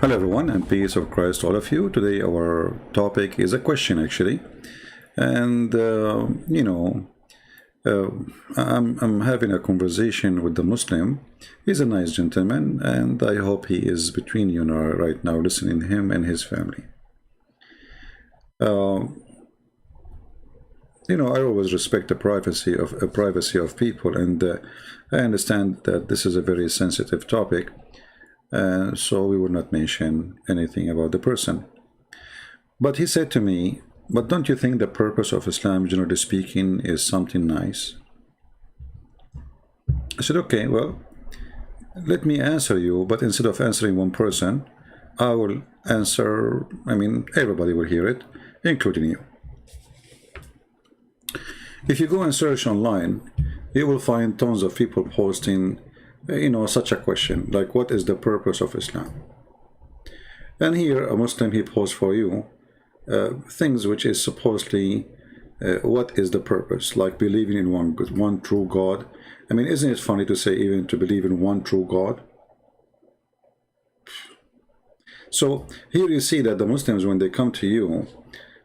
Hello everyone, and peace of Christ to all of you. Today our topic is a question actually, and I'm having a conversation with the Muslim. He's a nice gentleman, and I hope he is between you now, right now, listening to him and his family. I always respect the privacy of people, and I understand that this is a very sensitive topic. So we will not mention anything about the person. But he said to me, but don't you think the purpose of Islam, generally speaking, is something nice? I said, okay, well, let me answer you, but instead of answering one person, I will answer, everybody will hear it, including you. If you go and search online, you will find tons of people posting such a question, like what is the purpose of Islam? And here a Muslim, he posts for you things which is supposedly what is the purpose, like believing in one true God. Isn't it funny to say even to believe in one true God? So here you see that the Muslims, when they come to you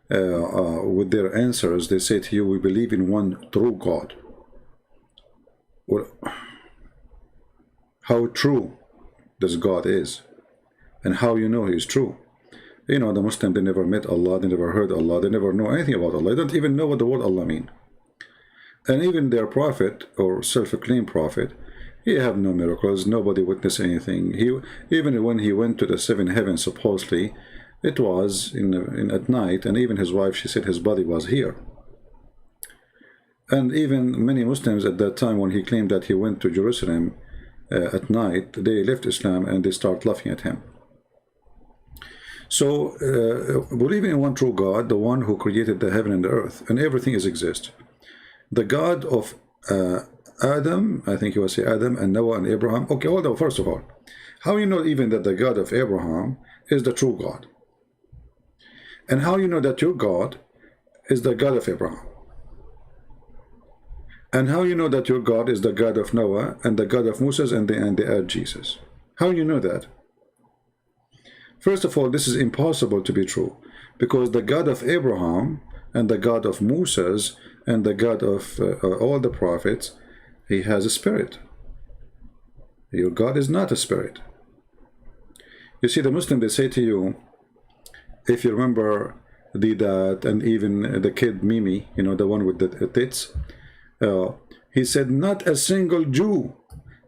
with their answers, they say to you, we believe in one true God. Well, how true this God is, and how you know He is true. The Muslim, they never met Allah, they never heard Allah, they never know anything about Allah, they don't even know what the word Allah means. And even their prophet, or self-acclaimed prophet, he have no miracles, nobody witnessed anything. Even when he went to the seventh heaven, supposedly, it was at night, and even his wife, she said his body was here. And even many Muslims at that time, when he claimed that he went to Jerusalem at night, they left Islam and they start laughing at him. So believing in one true God, the one who created the heaven and the earth, and everything exists. The God of Adam, I think he was Adam and Noah and Abraham. Okay, hold on, first of all, how you know even that the God of Abraham is the true God? And how you know that your God is the God of Abraham? And how you know that your God is the God of Noah and the God of Moses and the Jesus? How you know that? First of all, this is impossible to be true, because the God of Abraham and the God of Moses and the God of all the prophets, he has a spirit. Your God is not a spirit. You see, the Muslim, they say to you, if you remember that, and even the kid Mimi, the one with the tits, he said, not a single Jew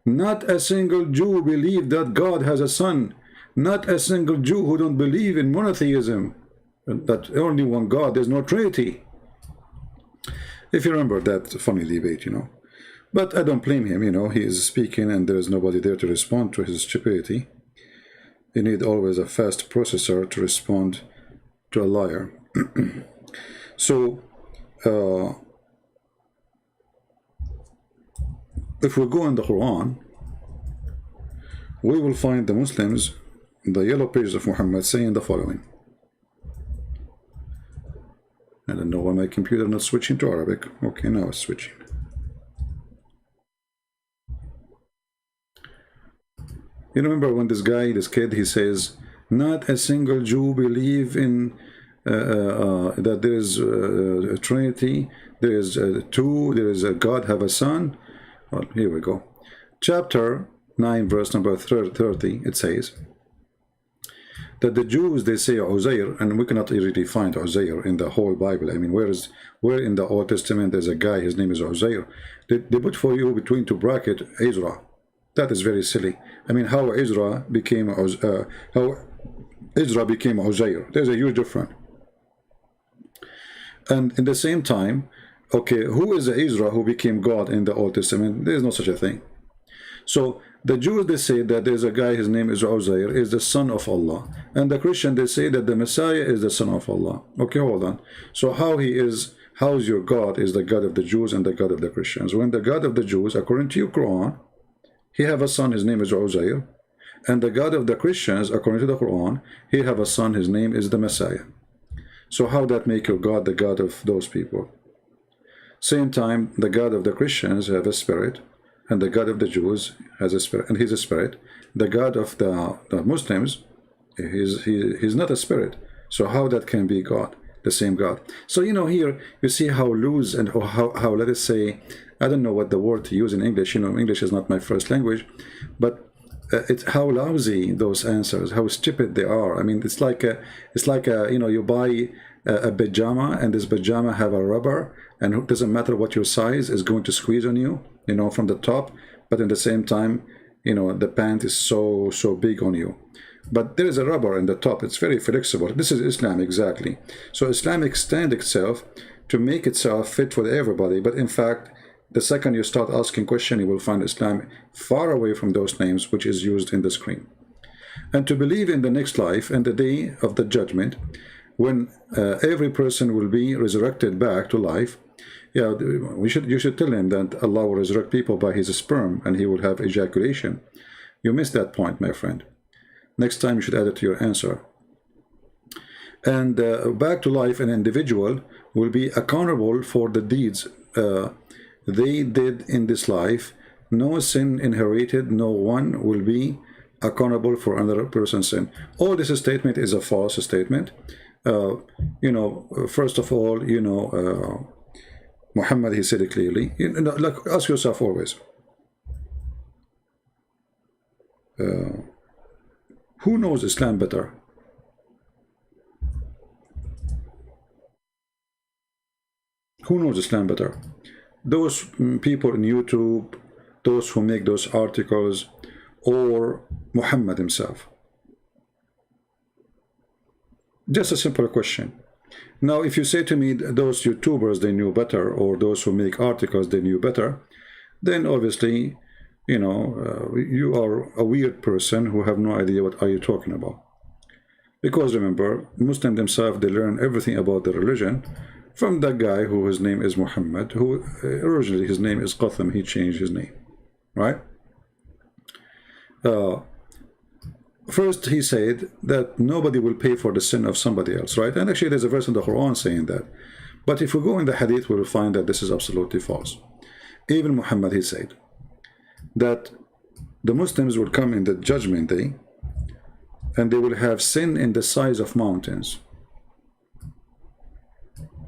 believed that God has a son. Not a single Jew who don't believe in monotheism, that only one God, there's no Trinity. If you remember that funny debate, But I don't blame him, he is speaking and there's nobody there to respond to his stupidity. You need always a fast processor to respond to a liar. So, if we go in the Quran, we will find the Muslims, the yellow pages of Muhammad, saying the following. I don't know why my computer not switching to Arabic. Okay, now it's switching. You remember when this kid, he says, not a single Jew believe in that there is a Trinity, there is two, there is a God have a son. Well, here we go. Chapter 9, verse number 30, it says that the Jews, they say Uzair, and we cannot really find Uzair in the whole Bible. Where in the Old Testament there's a guy, his name is Uzair. They put for you between two brackets Ezra. That is very silly. How Ezra became Uzair. There's a huge difference. And in the same time, okay, who is Ezra who became God in the Old Testament? There is no such a thing. So the Jews, they say that there's a guy, his name is Uzair, is the son of Allah. And the Christian, they say that the Messiah is the son of Allah. Okay, hold on. So how is your God is the God of the Jews and the God of the Christians? When the God of the Jews, according to your Quran, he have a son, his name is Uzair. And the God of the Christians, according to the Quran, he have a son, his name is the Messiah. So how that make your God the God of those people? Same time, the God of the Christians have a spirit, and the God of the Jews has a spirit, and he's a spirit. The God of the Muslims He's not a spirit. So how that can be God, the same God? So, you know, here you see how loose and how let us say, I don't know what the word to use in English. You know, English is not my first language, but it's how lousy those answers, how stupid they are. I mean, it's like you know, you buy a pajama, and this pajama have a rubber, and it doesn't matter what your size is going to squeeze on you, you know, from the top, but at the same time, you know, the pant is so big on you. But there is a rubber in the top. It's very flexible. This is Islam exactly. So Islam extends itself to make itself fit for everybody. But in fact, the second you start asking questions, you will find Islam far away from those names which is used in the screen. And to believe in the next life and the day of the judgment, when every person will be resurrected back to life. Yeah, you should tell him that Allah will resurrect people by his sperm and he will have ejaculation. You missed that point, my friend. Next time you should add it to your answer. And back to life, an individual will be accountable for the deeds they did in this life. No sin inherited, no one will be accountable for another person's sin. All this statement is a false statement. You know, first of all, you know, Muhammad, he said it clearly. You know, like, ask yourself always, who knows Islam better? Who knows Islam better? Those people in YouTube, those who make those articles, or Muhammad himself? Just a simple question. Now, if you say to me those YouTubers, they knew better, or those who make articles, they knew better, then obviously, you know, you are a weird person who have no idea what are you talking about. Because remember, Muslims themselves, they learn everything about the religion from that guy who his name is Muhammad, who originally his name is Qatham, he changed his name, right? First, he said that nobody will pay for the sin of somebody else, right? And actually, there's a verse in the Quran saying that. But if we go in the Hadith, we'll find that this is absolutely false. Even Muhammad, he said that the Muslims will come in the judgment day and they will have sin in the size of mountains.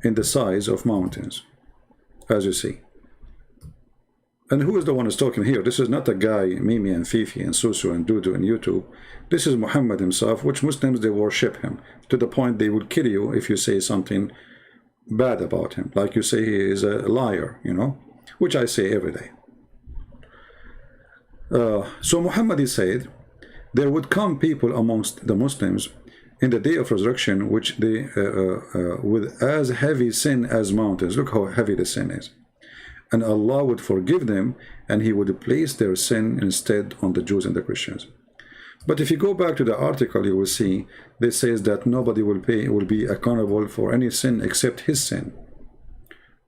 In the size of mountains, as you see. And who is the one who's talking here? This is not a guy, Mimi and Fifi and Susu and Dudu and YouTube. This is Muhammad himself, which Muslims, they worship him to the point they will kill you if you say something bad about him. Like you say he is a liar, you know, which I say every day. So Muhammad, he said, there would come people amongst the Muslims in the day of resurrection, which they, with as heavy sin as mountains. Look how heavy the sin is. And Allah would forgive them, and he would place their sin instead on the Jews and the Christians. But if you go back to the article, you will see this says that nobody will be accountable for any sin except his sin,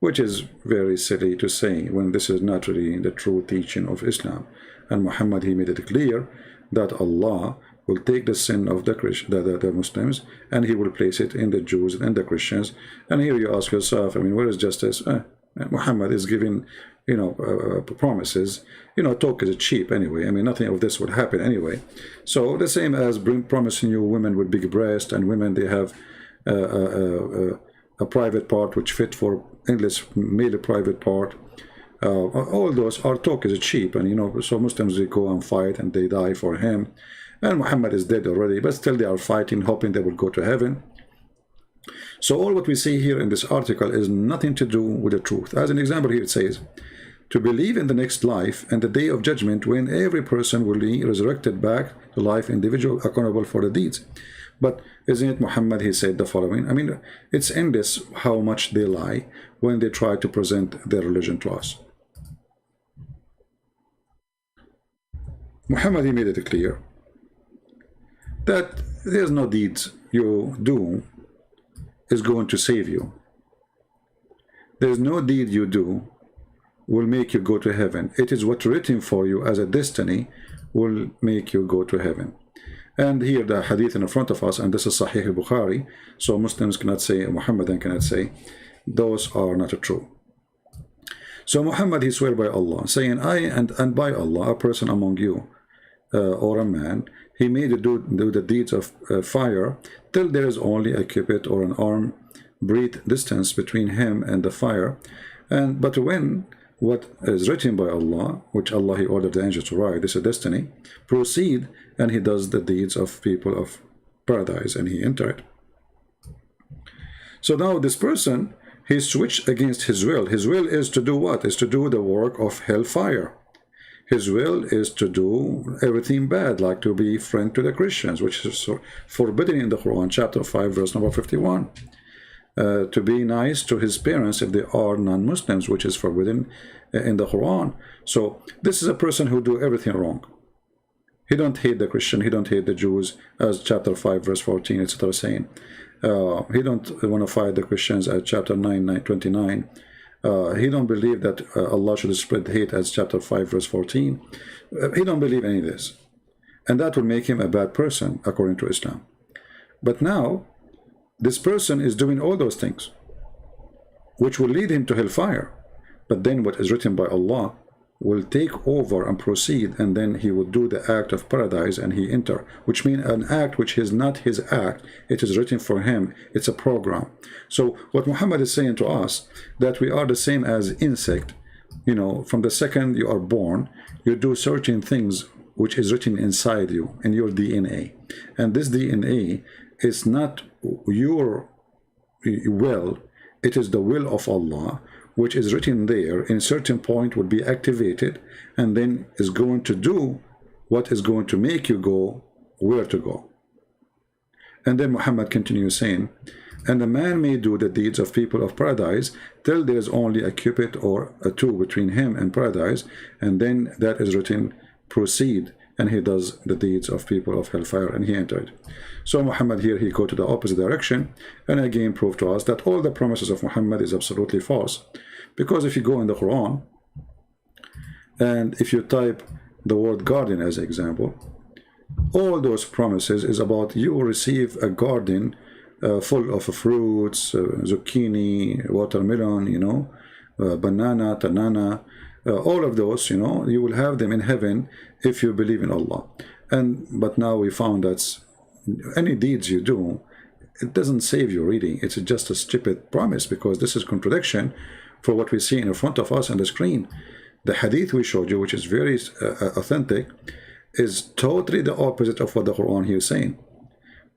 which is very silly to say when this is not really the true teaching of Islam. And Muhammad, he made it clear that Allah will take the sin of the Muslims and he will place it in the Jews and the Christians. And here you ask yourself, I mean, where is justice? Muhammad is giving, you know, promises. You know, talk is cheap anyway. I mean, nothing of this would happen anyway. So the same as promising you women with big breasts, and women, they have a private part which fit for English male private part. All those are talk is cheap, and you know, so Muslims, they go and fight and they die for him. And Muhammad is dead already, but still they are fighting, hoping they will go to heaven. So all what we see here in this article is nothing to do with the truth. As an example here, it says, to believe in the next life and the day of judgment when every person will be resurrected back to life, individual accountable for the deeds. But isn't it Muhammad, he said the following? I mean, it's endless how much they lie when they try to present their religion to us. Muhammad, he made it clear that there's no deeds you do is going to save you. There's no deed you do will make you go to heaven. It is what's written for you as a destiny will make you go to heaven. And here the hadith in front of us, and this is Sahih Bukhari, so Muslims cannot say, Muhammadan cannot say, those are not true. So Muhammad, he swear by Allah, saying, I and by Allah, a person among you, or a man, he may do the deeds of fire till there is only a cubit or an arm breadth distance between him and the fire. But when what is written by Allah, which Allah he ordered the angel to write, this is destiny, proceed, and he does the deeds of people of paradise, and he enter it. So now this person, he switched against his will. His will is to do what? Is to do the work of hellfire. His will is to do everything bad, like to be friend to the Christians, which is forbidden in the Quran, chapter 5, verse number 51. To be nice to his parents if they are non-Muslims, which is forbidden in the Quran. So this is a person who do everything wrong. He don't hate the Christian, he don't hate the Jews, as chapter 5 verse 14 etc. saying. He don't want to fight the Christians, as chapter 29. He don't believe that Allah should spread hate, as chapter 5 verse 14. He don't believe any of this, and that will make him a bad person according to Islam. But now this person is doing all those things which will lead him to hellfire, but then what is written by Allah will take over and proceed, and then he will do the act of paradise and he enter, which means an act which is not his act, it is written for him, it's a program. So what Muhammad is saying to us, that we are the same as insect. You know, from the second you are born, you do certain things which is written inside you, in your DNA, and this DNA is not your will, it is the will of Allah, which is written there. In a certain point would be activated, and then is going to do what is going to make you go where to go. And then Muhammad continues saying, and a man may do the deeds of people of paradise till there is only a cubit or a two between him and paradise, and then that is written, proceed, and he does the deeds of people of hellfire, and he entered. So Muhammad here, he go to the opposite direction, and again prove to us that all the promises of Muhammad is absolutely false. Because if you go in the Quran, and if you type the word garden as an example, all those promises is about you will receive a garden full of fruits, zucchini, watermelon, you know, banana, tanana, all of those, you know, you will have them in heaven if you believe in Allah. But now we found that any deeds you do, it doesn't save your reading. It's just a stupid promise, because this is contradiction for what we see in front of us on the screen. The hadith we showed you, which is very authentic, is totally the opposite of what the Quran here is saying.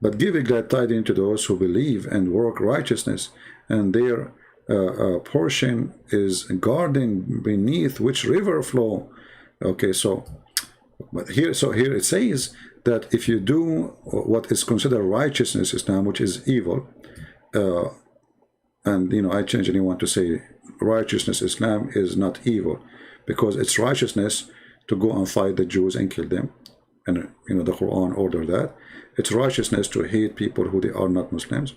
But give a glad tidings to those who believe and work righteousness, and their portion is garden beneath which river flow. Okay, so here it says that if you do what is considered righteousness Islam, which is evil, and you know, I change anyone to say righteousness Islam is not evil, because it's righteousness to go and fight the Jews and kill them, and you know, the Quran ordered that. It's righteousness to hate people who they are not Muslims,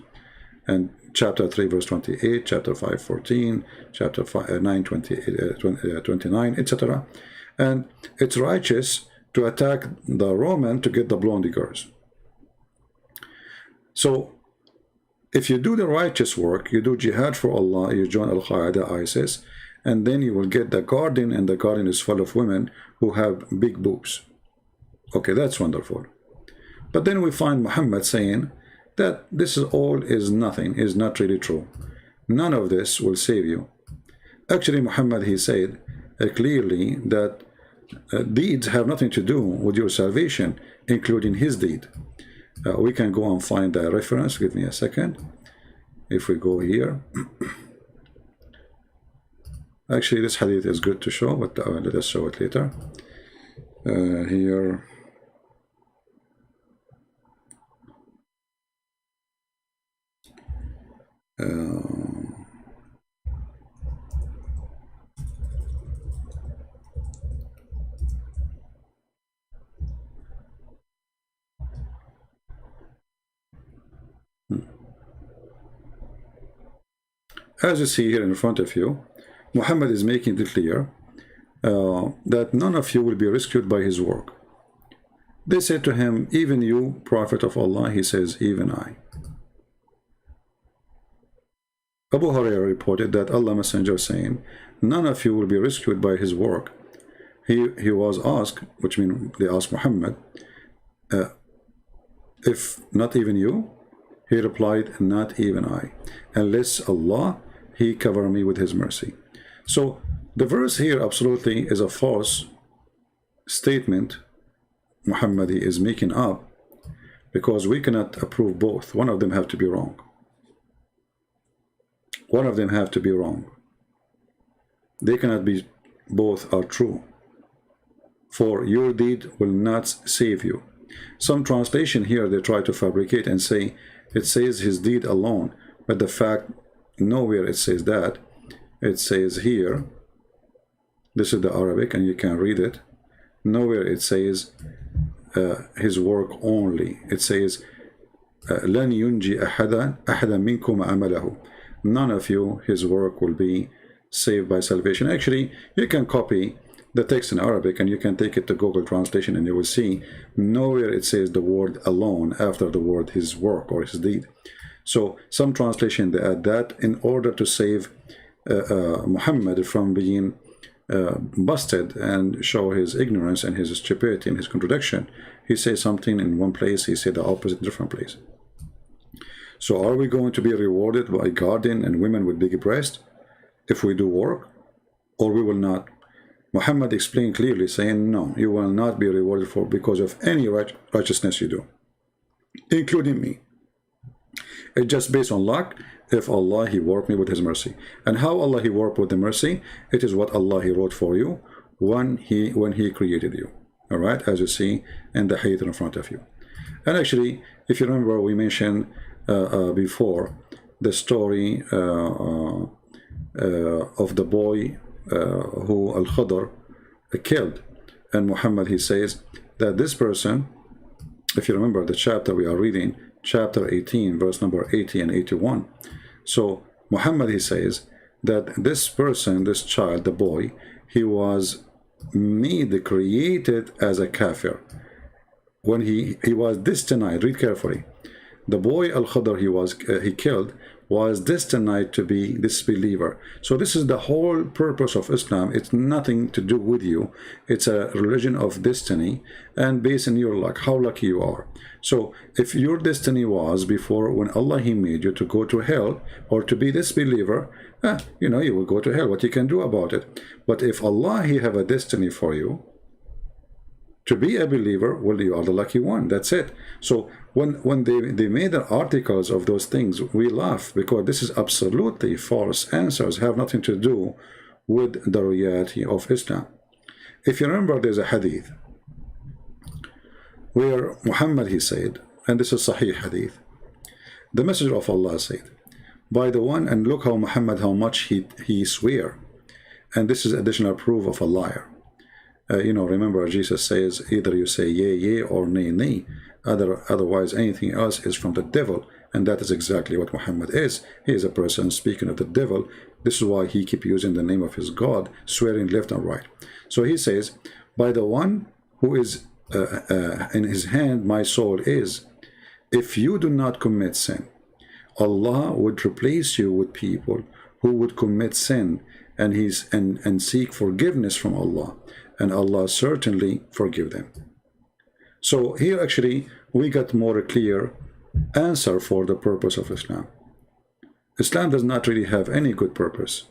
and chapter 3 verse 28, chapter 5 14, chapter 5, 9 29, etc. And it's righteous to attack the Roman to get the blondie girls. So if you do the righteous work, you do jihad for Allah, you join Al-Qaeda, ISIS, and then you will get the garden, and the garden is full of women who have big boobs. Okay, that's wonderful. But then we find Muhammad saying that this is all is nothing, is not really true. None of this will save you. Actually, Muhammad, he said clearly that deeds have nothing to do with your salvation, including his deed. We can go and find the reference. Give me a second. If we go here, actually this hadith is good to show, but let us show it later. Here, as you see here in front of you, Muhammad is making it clear that none of you will be rescued by his work. They said to him, even you, Prophet of Allah? He says, even I. Abu Hurairah reported that Allah Messenger saying, none of you will be rescued by his work. he was asked, which means they asked Muhammad, if not even you? He replied, not even I, unless Allah, He cover me with His mercy. So the verse here absolutely is a false statement Muhammad is making up, because we cannot approve both. One of them have to be wrong. One of them have to be wrong. They cannot be both are true. For your deed will not save you. Some translation here they try to fabricate and say it says his deed alone, but the fact nowhere it says that. It says here, this is the Arabic and you can read it, nowhere it says his work only. It says لن ينجي أحدا منكم عمله. None of you, his work will be saved by salvation. Actually, you can copy the text in Arabic and you can take it to Google Translation and you will see nowhere it says the word alone after the word his work or his deed. So some translation they add that in order to save Muhammad from being busted and show his ignorance and his stupidity and his contradiction. He says something in one place, he said the opposite in a different place. So are we going to be rewarded by garden and women with big breasts if we do work, or we will not? Muhammad explained clearly, saying, no, you will not be rewarded for because of any righteousness you do, including me. It's just based on luck. If Allah, He worked me with His mercy. And how Allah, He worked with the mercy? It is what Allah, He wrote for you when He created you. All right, as you see in the hadith in front of you. And actually, if you remember, we mentioned before the story of the boy who Al-Khadr killed. And Muhammad, he says that this person, if you remember the chapter we are reading, chapter 18, verse number 80 and 81. So Muhammad, he says that this person, this child, the boy, he was made, created as a kafir. When he was destined, read carefully, the boy Al-Khadr he killed was destined to be disbeliever. So this is the whole purpose of Islam. It's nothing to do with you. It's a religion of destiny and based on your luck, how lucky you are. So if your destiny was before when Allah, He made you to go to hell or to be disbeliever, you know, you will go to hell. What you can do about it? But if Allah, He have a destiny for you to be a believer, well, you are the lucky one. That's it. So when they made the articles of those things, we laugh because this is absolutely false answers, have nothing to do with the reality of Islam. If you remember, there's a hadith where Muhammad, he said, and this is Sahih hadith, the Messenger of Allah said, by the one, and look how Muhammad, how much he swear, and this is additional proof of a liar. You know, remember Jesus says either you say yea, yea, or nay, nay. Otherwise, anything else is from the devil, and that is exactly what Muhammad is. He is a person speaking of the devil. This is why he keep using the name of his God, swearing left and right. So he says, by the one who is in his hand my soul is, if you do not commit sin, Allah would replace you with people who would commit sin and seek forgiveness from Allah, and Allah certainly forgive them. So here actually we got more clear answer for the purpose of Islam. Islam does not really have any good purpose.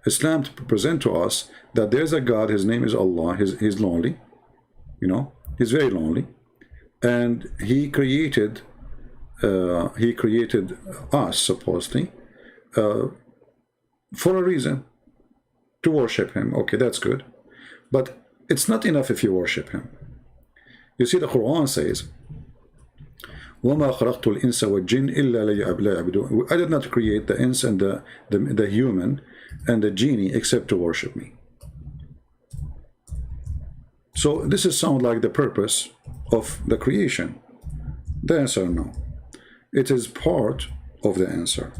Islam to present to us that there's a God, his name is Allah, he's lonely, you know, he's very lonely, and he created us supposedly for a reason, to worship him. Okay, that's good, but it's not enough if you worship him. You see, the Quran says, وَمَا خَلَقْتُ الْإِنسَ وَالْجِنَّ إِلَّا لِيَعْبُدُونِ. I did not create the ins and the human and the genie except to worship me. So this is sound like the purpose of the creation. The answer, no. It is part of the answer.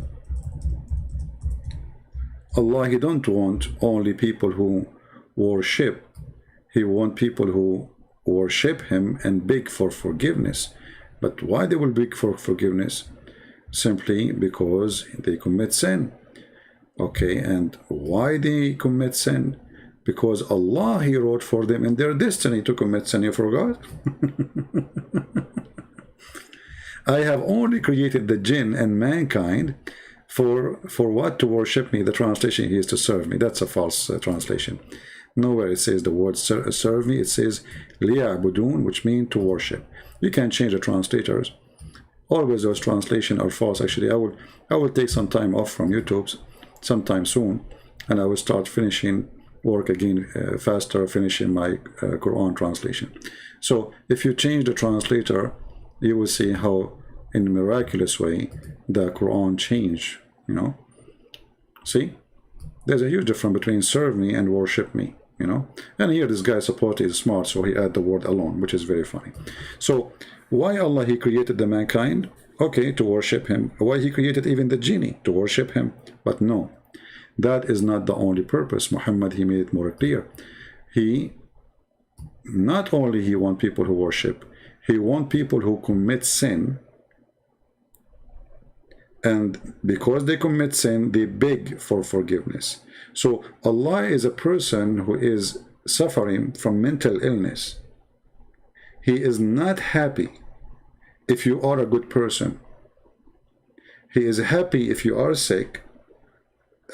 Allah, He don't want only people who worship. He wants people who worship Him and beg for forgiveness. But why they will beg for forgiveness? Simply because they commit sin. Okay, and why they commit sin? because Allah, He wrote for them in their destiny to commit sin. You forgot? I have only created the jinn and mankind for what? To worship me. The translation here is to serve me. That's a false translation. Nowhere it says the word serve me. It says liya'budun, which means to worship. You can change the translators. Always those translations are false. Actually, I will take some time off from YouTube sometime soon, and I will start finishing work again faster, finishing my Quran translation. So if you change the translator, you will see how in a miraculous way the Quran changed, you know. See, there's a huge difference between serve me and worship me, you know. And here this guy supposedly is smart, so he added the word alone, which is very funny. So why Allah, He created the mankind? Okay, to worship Him. Why He created even the genie? To worship Him. But no, that is not the only purpose. Muhammad, he made it more clear. He not only he want people who worship, he want people who commit sin, and because they commit sin, they beg for forgiveness. So Allah is a person who is suffering from mental illness. He is not happy if you are a good person. He is happy if you are sick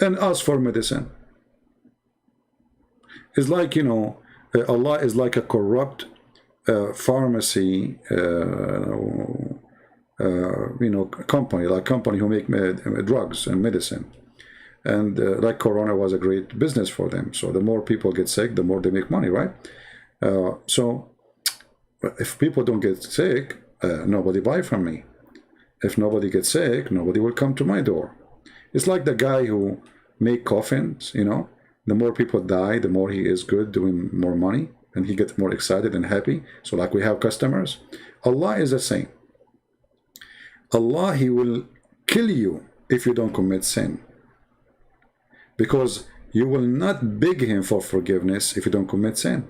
and ask for medicine. It's like, you know, Allah is like a corrupt pharmacy, you know, company who make drugs and medicine. And like Corona was a great business for them. So the more people get sick, the more they make money, right? So if people don't get sick, nobody buy from me. If nobody gets sick, nobody will come to my door. It's like the guy who make coffins, you know. The more people die, the more he is good, doing more money, and he gets more excited and happy. So like we have customers. Allah is the same. Allah, He will kill you if you don't commit sin, because you will not beg Him for forgiveness if you don't commit sin.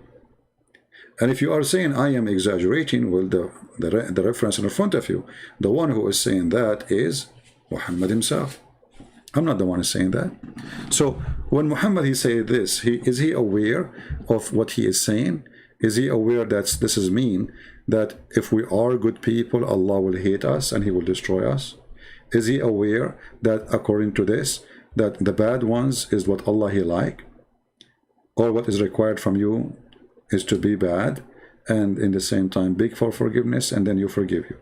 And if you are saying I am exaggerating, well, the reference in front of you, the one who is saying that is Muhammad himself. I'm not the one who's saying that. So when Muhammad, he said this, is he aware of what he is saying? Is he aware that this is mean, that if we are good people, Allah will hate us and He will destroy us? Is he aware that according to this, that the bad ones is what Allah He like? Or what is required from you is to be bad and in the same time beg for forgiveness, and then you forgive you.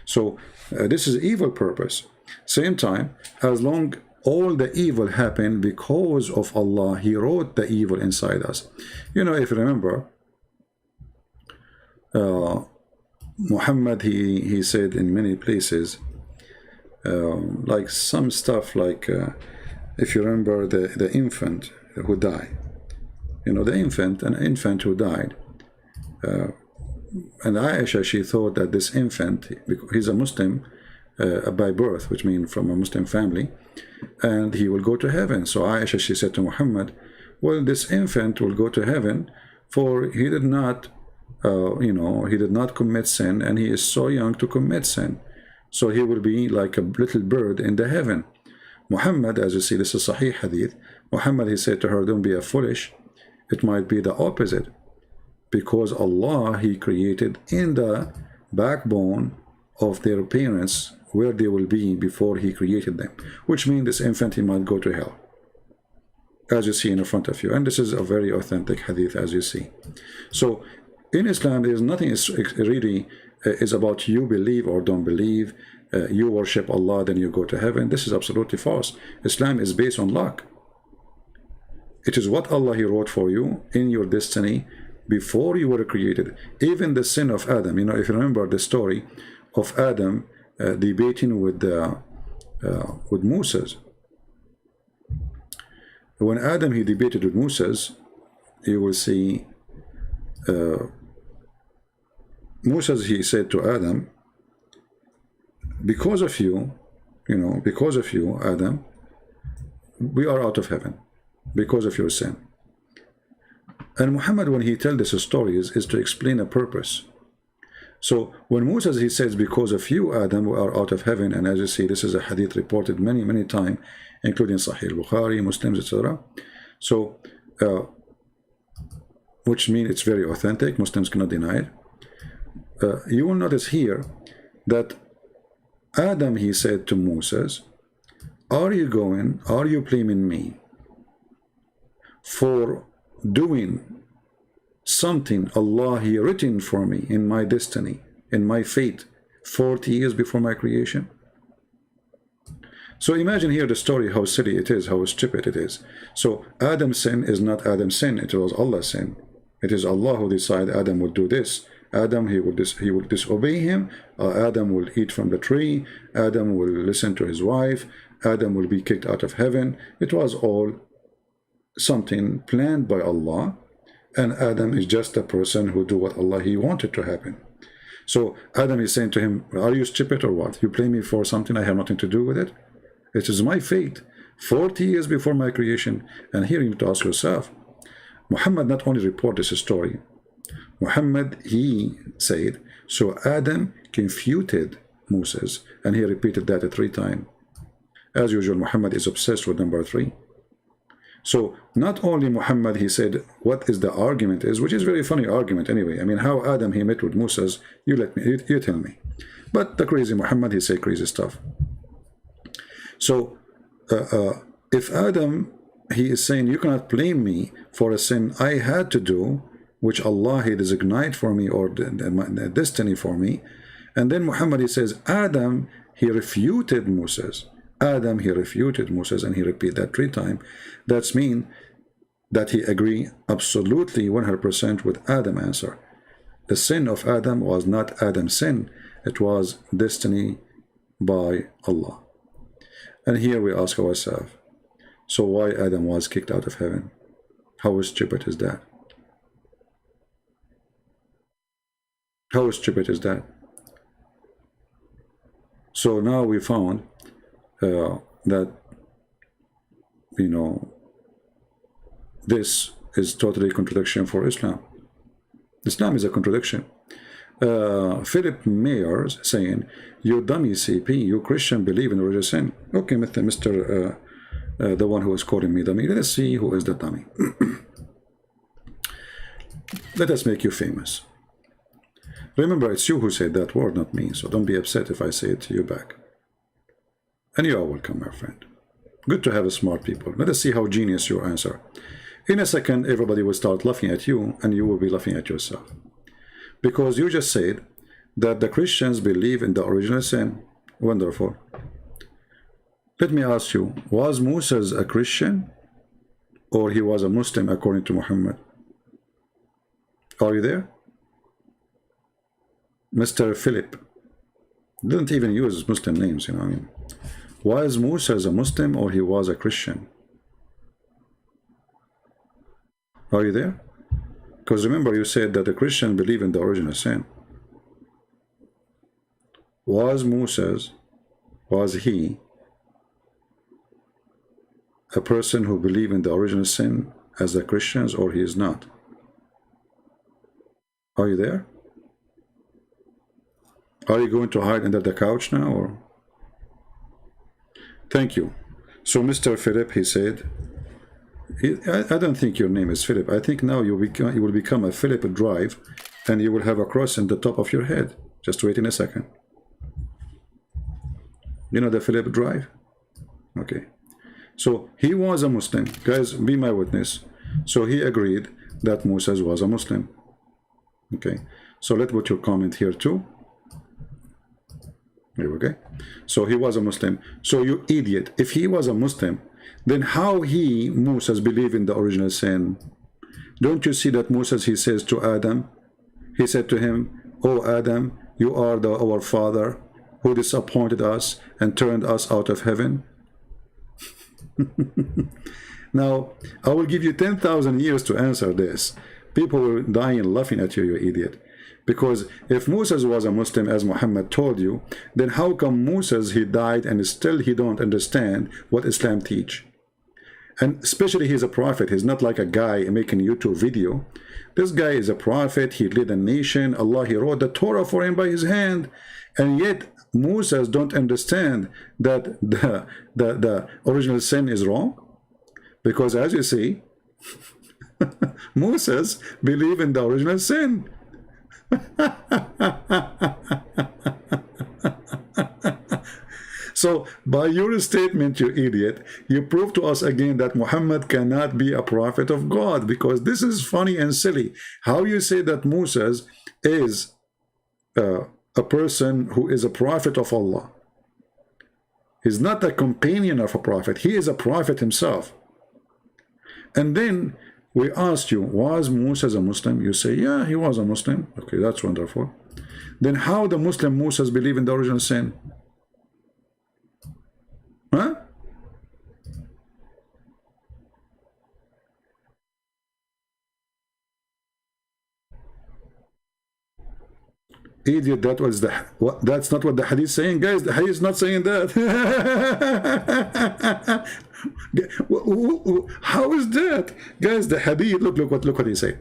So this is evil purpose. Same time, as long all the evil happened because of Allah, He wrote the evil inside us. You know, if you remember, Muhammad, he said in many places, like some stuff like, if you remember the infant who died, you know, an infant who died, and Aisha, she thought that this infant, he's a Muslim by birth, which means from a Muslim family, and he will go to heaven. So Aisha, she said to Muhammad, well, this infant will go to heaven, for he did not you know, he did not commit sin, and he is so young to commit sin. So he will be like a little bird in the heaven. Muhammad, as you see, this is Sahih Hadith. Muhammad, he said to her, don't be a foolish. It might be the opposite. Because Allah, He created in the backbone of their parents where they will be before He created them. Which means this infant, he might go to hell, as you see in front of you. And this is a very authentic hadith, as you see. So in Islam, there is nothing really is about you believe or don't believe. You worship Allah, then you go to heaven. This is absolutely false. Islam is based on luck. It is what Allah He wrote for you in your destiny before you were created. Even the sin of Adam, you know, if you remember the story of Adam debating with Moses. When Adam, he debated with Moses, you will see Moses, he said to Adam, because of you, you know, because of you, Adam, we are out of heaven, because of your sin. And Muhammad, when he tells this story, is to explain a purpose. So when Moses, he says, because of you, Adam, we are out of heaven, and as you see, this is a hadith reported many times, including Sahih Bukhari, Muslims, etc. So which means it's very authentic. Muslims cannot deny it. You will notice here that Adam, he said to Moses, are you blaming me for doing something Allah he written for me in my destiny, in my fate, 40 years before my creation? So imagine here the story, how silly it is, how stupid it is. So Adam's sin is not Adam's sin, it was Allah's sin. It is Allah who decided Adam would do this. Adam, he will disobey him. Adam will eat from the tree. Adam will listen to his wife. Adam will be kicked out of heaven. It was all something planned by Allah. And Adam is just a person who do what Allah he wanted to happen. So Adam is saying to him, are you stupid or what? You blame me for something I have nothing to do with it? It is my fate, 40 years before my creation. And here you need to ask yourself, Muhammad not only reported this story, Muhammad, he said, so Adam confuted Moses, and he repeated that 3 times. As usual, Muhammad is obsessed with number 3. So not only Muhammad, he said, what is the argument is, which is very funny argument anyway. I mean, how Adam, he met with Moses, you tell me. But the crazy Muhammad, he said crazy stuff. So if Adam, he is saying, you cannot blame me for a sin I had to do, which Allah he designated for me, or the destiny for me. And then Muhammad, he says, Adam, he refuted Moses. Adam, he refuted Moses, and he repeated that 3 times. That's mean that he agree absolutely 100% with Adam's answer. The sin of Adam was not Adam's sin. It was destiny by Allah. And here we ask ourselves, so why Adam was kicked out of heaven? How stupid is that? How stupid is that? So now we found that, you know, this is totally contradiction for Islam. Islam is a contradiction. Philip Mayers saying, you dummy CP, you Christian believe in religious sin. Okay, Mr. The one who is calling me dummy. Let us see who is the dummy. Let us make you famous. Remember, it's you who said that word, not me, so don't be upset if I say it to you back. And you are welcome, my friend. Good to have smart people. Let us see how genius you answer. In a second, everybody will start laughing at you, and you will be laughing at yourself. Because you just said that the Christians believe in the original sin. Wonderful. Let me ask you, was Moses a Christian? Or he was a Muslim according to Muhammad? Are you there? Mr. Philip didn't even use Muslim names, you know what I mean. Was Moses a Muslim or he was a Christian? Are you there? Because remember you said that the Christian believe in the original sin. Was Moses, was he a person who believed in the original sin as the Christians, or he is not? Are you there? Are you going to hide under the couch now, or? Thank you. So Mr. Philip, he said, I don't think your name is Philip. I think now you will become a Philip Drive, and you will have a cross in the top of your head. Just wait in a second. You know the Philip Drive? Okay. So he was a Muslim. Guys, be my witness. So he agreed that Moses was a Muslim. Okay. So let's put your comment here too. Okay. So he was a Muslim. So you idiot. If he was a Muslim, then how he, Moses, believed in the original sin? Don't you see that Moses, he says to Adam, he said to him, "Oh Adam, you are our father who disappointed us and turned us out of heaven." Now, I will give you 10,000 years to answer this. People will die and laughing at you, you idiot. Because if Moses was a Muslim, as Muhammad told you, then how come Moses, he died and still he don't understand what Islam teach? And especially he's a prophet. He's not like a guy making a YouTube video. This guy is a prophet. He led a nation. Allah, he wrote the Torah for him by his hand. And yet Moses don't understand that the original sin is wrong. Because as you see, Moses believed in the original sin. So, by your statement, you idiot, you prove to us again that Muhammad cannot be a prophet of God, because this is funny and silly. How you say that Moses is a person who is a prophet of Allah? He's not a companion of a prophet. He is a prophet himself. And then we asked you, was Moses a Muslim? You say, yeah, he was a Muslim. Okay, that's wonderful. Then how the Muslim Moses believe in the original sin? Huh? Idiot, that was that's not what the hadith is saying, guys. The hadith is not saying that. How is that, guys? The hadith, look what he say.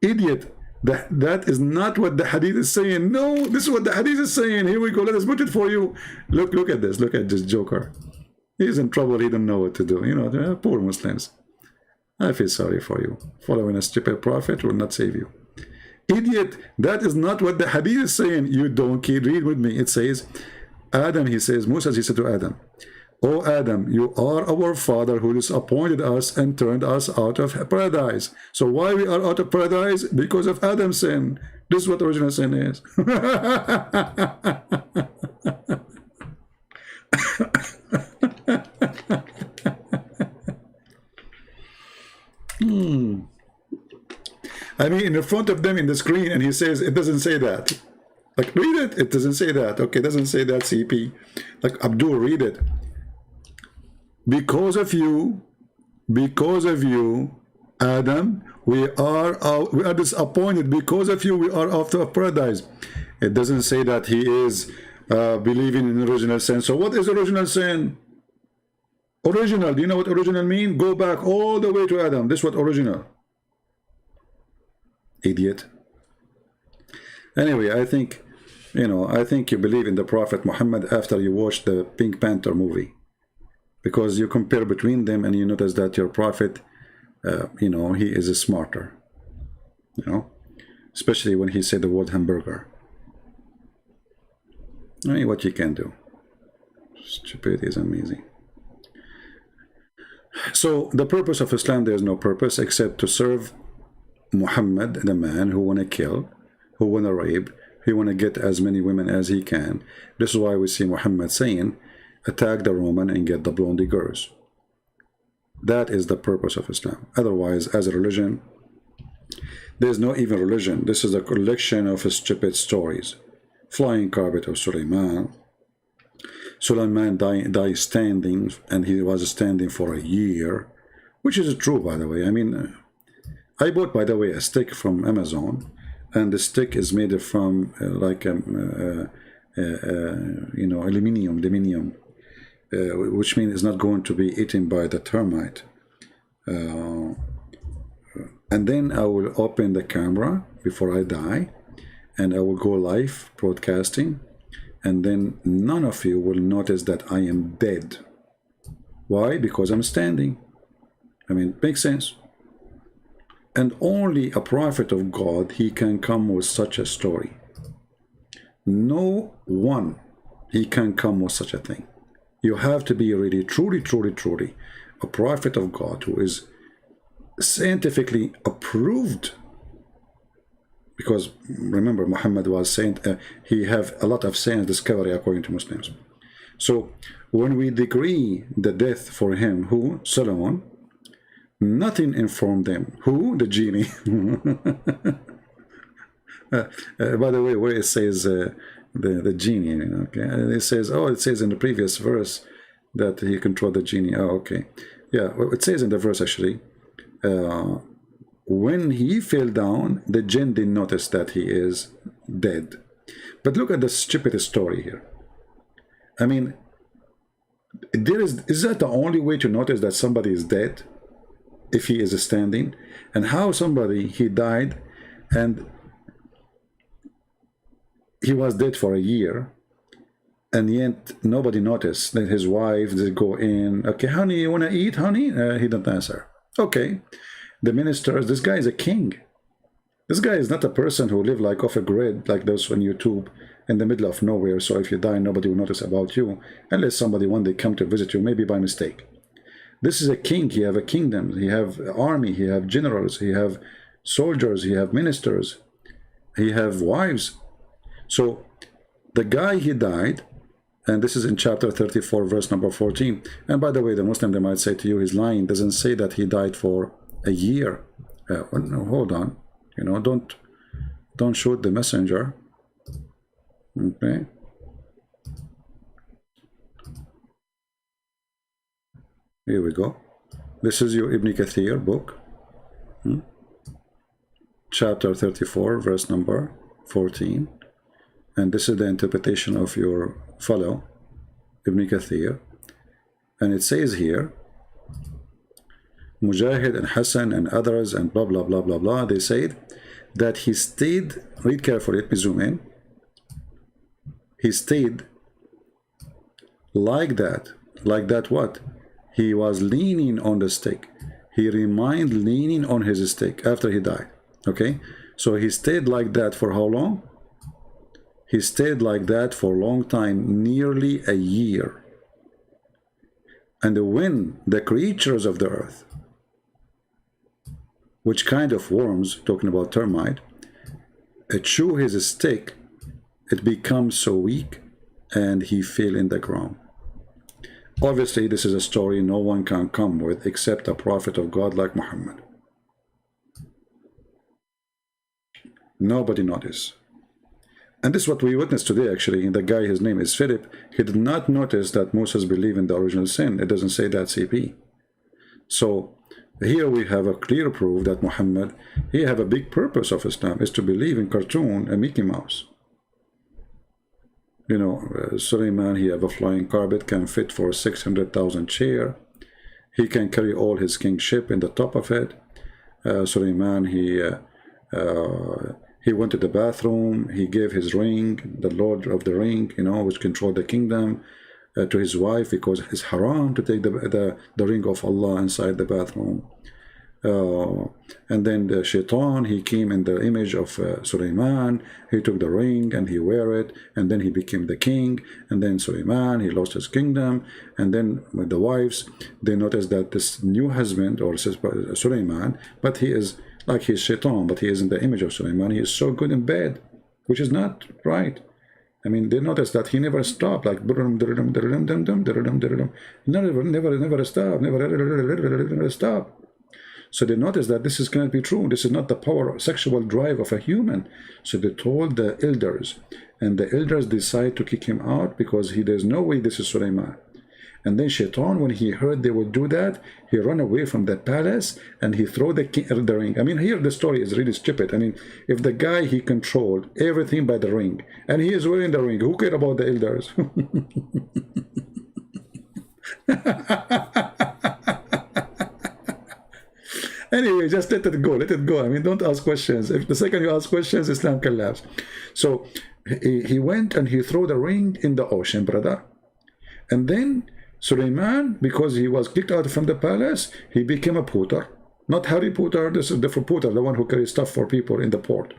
Idiot, that is not what the hadith is saying. No, this is what the hadith is saying. Here we go, let us put it for you. Look at this, look at this joker. He's in trouble, he don't know what to do. You know, poor Muslims. I feel sorry for you. Following a stupid prophet will not save you. Idiot, that is not what the hadith is saying. You donkey, read with me. It says, Adam, he says, Moses, he said to Adam, "O Adam, you are our father who disappointed us and turned us out of paradise." So why we are out of paradise? Because of Adam's sin. This is what original sin is. I mean, in front of them in the screen, and he says, it doesn't say that. Like, read it. It doesn't say that. Okay, it doesn't say that, CP. Like, Abdul, read it. Because of you, Adam, we are disappointed. Because of you, we are out of paradise. It doesn't say that he is believing in original sin. So what is original sin? Original. Do you know what original mean? Go back all the way to Adam. This is what original. Idiot. Anyway, I think, you know, I think you believe in the Prophet Muhammad after you watch the Pink Panther movie, because you compare between them and you notice that your Prophet, you know, he is smarter, you know, especially when he said the word hamburger. I mean, what you can do. Stupidity is amazing. So the purpose of Islam, there is no purpose except to serve Muhammad, the man who want to kill, who want to rape, he want to get as many women as he can. This is why we see Muhammad saying, attack the Roman and get the blondie girls. That is the purpose of Islam. Otherwise, as a religion, there is no even religion. This is a collection of stupid stories. Flying carpet of Sulaiman. Sulaiman died standing, and he was standing for a year, which is true, by the way. I mean, I bought, by the way, a stick from Amazon, and the stick is made from like you know, aluminium, which means it's not going to be eaten by the termite. And then I will open the camera before I die, and I will go live broadcasting, and then none of you will notice that I am dead. Why? Because I'm standing. I mean, it makes sense. And only a prophet of God, he can come with such a story. No one, he can come with such a thing. You have to be really, truly a prophet of God who is scientifically approved. Because remember, Muhammad was saying he have a lot of science discovery according to Muslims. So when we decree the death for him, who? Solomon, nothing informed them. Who? The genie. By the way, where it says the genie, okay, it says, oh, it says in the previous verse that he controlled the genie. Oh, okay, yeah, well, it says in the verse actually, when he fell down, the jinn didn't notice that he is dead. But look at the stupid story here. I mean, is that the only way to notice that somebody is dead? If he is standing? And how somebody, he died and he was dead for a year, and yet nobody noticed that his wife did go in, okay, honey, you want to eat, honey? He didn't answer. Okay, the ministers. This guy is a king. This guy is not a person who live like off a grid, like those on YouTube, in the middle of nowhere. So if you die, nobody will notice about you, unless somebody one day come to visit you, maybe by mistake. This is a king. He have a kingdom. He have army. He have generals. He have soldiers. He have ministers. He have wives. So the guy, he died, and this is in chapter 34, verse number 14. And by the way, the Muslim, they might say to you, he's lying. Doesn't say that he died for a year. No, hold on. You know, don't shoot the messenger. Okay. Here we go. This is your Ibn Kathir book. Chapter 34, verse number 14. And this is the interpretation of your fellow, Ibn Kathir. And it says here, Mujahid and Hassan and others and blah, blah, blah, blah, blah, they said that he stayed, read carefully, let me zoom in. He stayed like that what? He was leaning on the stick. He remained leaning on his stick after he died. Okay, so he stayed like that for how long? He stayed like that for a long time, nearly a year. And when the creatures of the earth, which kind of worms, talking about termite, chew his stick, it becomes so weak and he fell in the ground. Obviously, this is a story no one can come with except a prophet of God like Muhammad. Nobody noticed. And this is what we witnessed today, actually. The guy, his name is Philip. He did not notice that Moses believed in the original sin. It doesn't say that CP. So here we have a clear proof that Muhammad, he have a big purpose of Islam, is to believe in cartoon and Mickey Mouse. You know, Suleiman, he have a flying carpet, can fit for 600,000 chair. He can carry all his kingship in the top of it. Suleiman, he went to the bathroom. He gave his ring, the Lord of the Ring, you know, which controlled the kingdom, to his wife, because it's haram to take the ring of Allah inside the bathroom. And then the shaitan, he came in the image of Suleiman. He took the ring and he wear it, and then he became the king. And then Suleiman, he lost his kingdom. And then with the wives, they noticed that this new husband, or Suleiman, but he is like he's shaitan, but he is in the image of Suleiman. He is so good in bed, which is not right. I mean, they noticed that he never stopped, like never stop. So they noticed that this cannot be true. This is not the power, sexual drive of a human. So they told the elders, and the elders decide to kick him out because there's no way this is Suleiman. And then Shaitan, when he heard they would do that, he ran away from the palace and he threw the ring. I mean, here the story is really stupid. I mean, if the guy, he controlled everything by the ring, and he is wearing the ring, who cared about the elders? Anyway, just let it go. Let it go. I mean, don't ask questions. If the second you ask questions, Islam collapses. So he went and he threw the ring in the ocean, brother. And then Suleiman, because he was kicked out from the palace, he became a porter. Not Harry Potter, this is the porter, the one who carries stuff for people in the port.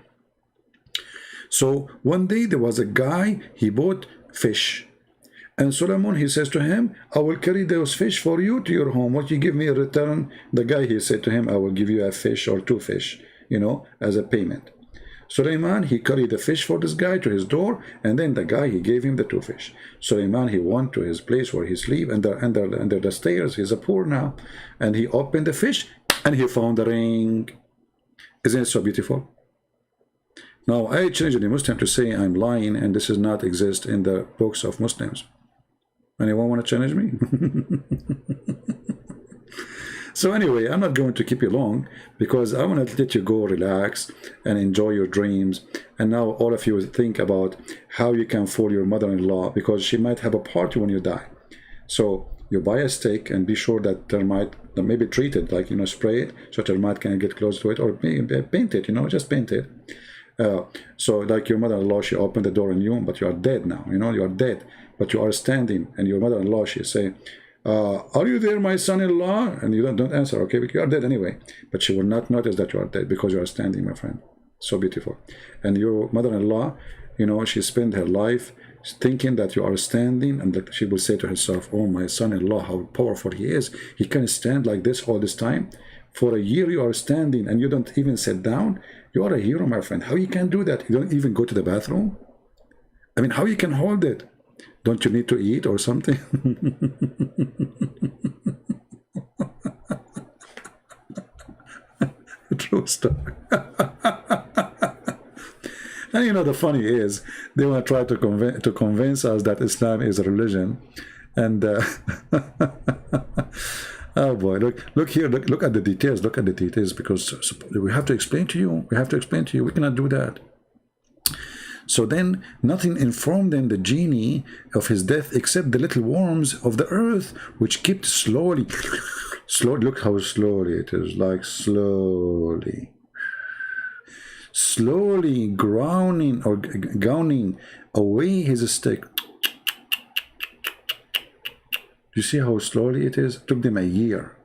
So one day there was a guy, he bought fish. And Solomon, he says to him, I will carry those fish for you to your home. What you give me in return? The guy, he said to him, I will give you a fish or 2 fish, you know, as a payment. Suleiman, he carried the fish for this guy to his door, and then the guy, he gave him the 2 fish. Suleiman, he went to his place where he sleep, under the stairs. He's a poor now. And he opened the fish, and he found the ring. Isn't it so beautiful? Now, I challenge the Muslim to say I'm lying, and this does not exist in the books of Muslims. Anyone want to challenge me? So anyway, I'm not going to keep you long because I want to let you go relax and enjoy your dreams. And now all of you think about how you can fool your mother-in-law, because she might have a party when you die. So you buy a stick and be sure that termite, maybe treat it, like, you know, spray it so termite can get close to it, or maybe paint it, you know, just paint it. So like your mother-in-law, she opened the door on you, but you are dead now, you know, you are dead, but you are standing, and your mother-in-law, she say, are you there, my son-in-law? And you don't answer, okay, but you are dead anyway. But she will not notice that you are dead because you are standing, my friend. So beautiful. And your mother-in-law, you know, she spent her life thinking that you are standing, and she will say to herself, oh, my son-in-law, how powerful he is. He can stand like this all this time. For a year you are standing and you don't even sit down. You are a hero, my friend. How you can do that? You don't even go to the bathroom? I mean, how you can hold it? Don't you need to eat or something? True story. And you know, the funny is, they want to try to convince us that Islam is a religion. And oh boy, look here, look at the details, look at the details, because we have to explain to you. We have to explain to you. We cannot do that. So then nothing informed then the genie of his death except the little worms of the earth, which kept slowly, look how slowly it is, like slowly grounding or gowning away his stick. You see how slowly it is? It took them a year.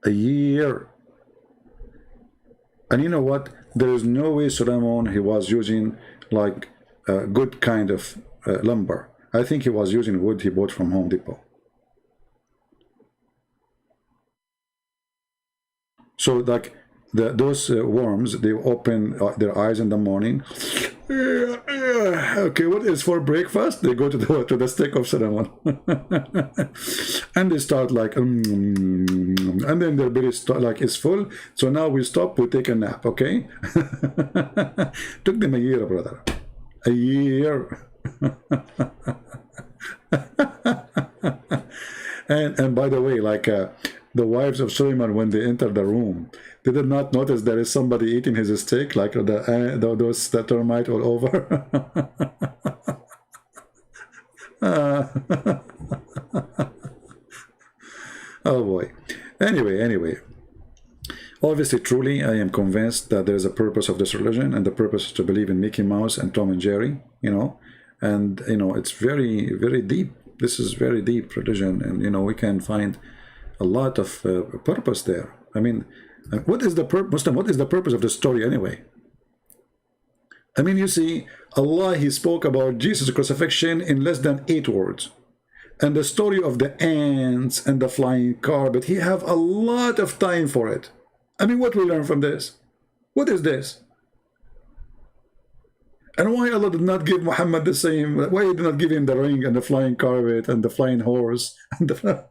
A year. And you know what? There is no way Solomon, he was using like a good kind of lumber. I think he was using wood he bought from Home Depot. So like those worms, they open their eyes in the morning. Okay, what is for breakfast? They go to the stick of Solomon. And they start like and then their belly like is full. So now we stop, we take a nap, okay? Took them a year, brother. A year. And by the way, like the wives of Suleiman, when they entered the room, they did not notice there is somebody eating his steak, like those termite all over. Oh boy. Anyway. Obviously, truly, I am convinced that there is a purpose of this religion, and the purpose is to believe in Mickey Mouse and Tom and Jerry, you know. And, you know, it's very, very deep. This is very deep religion, and, you know, we can find a lot of purpose there. I mean, what is the Muslim? What is the purpose of the story anyway? I mean, you see, Allah, he spoke about Jesus' crucifixion in less than 8 words. And the story of the ants and the flying carpet, he have a lot of time for it. I mean, what we learn from this? What is this? And why Allah did not give Muhammad the same? Why he did not give him the ring and the flying carpet and the flying horse? And the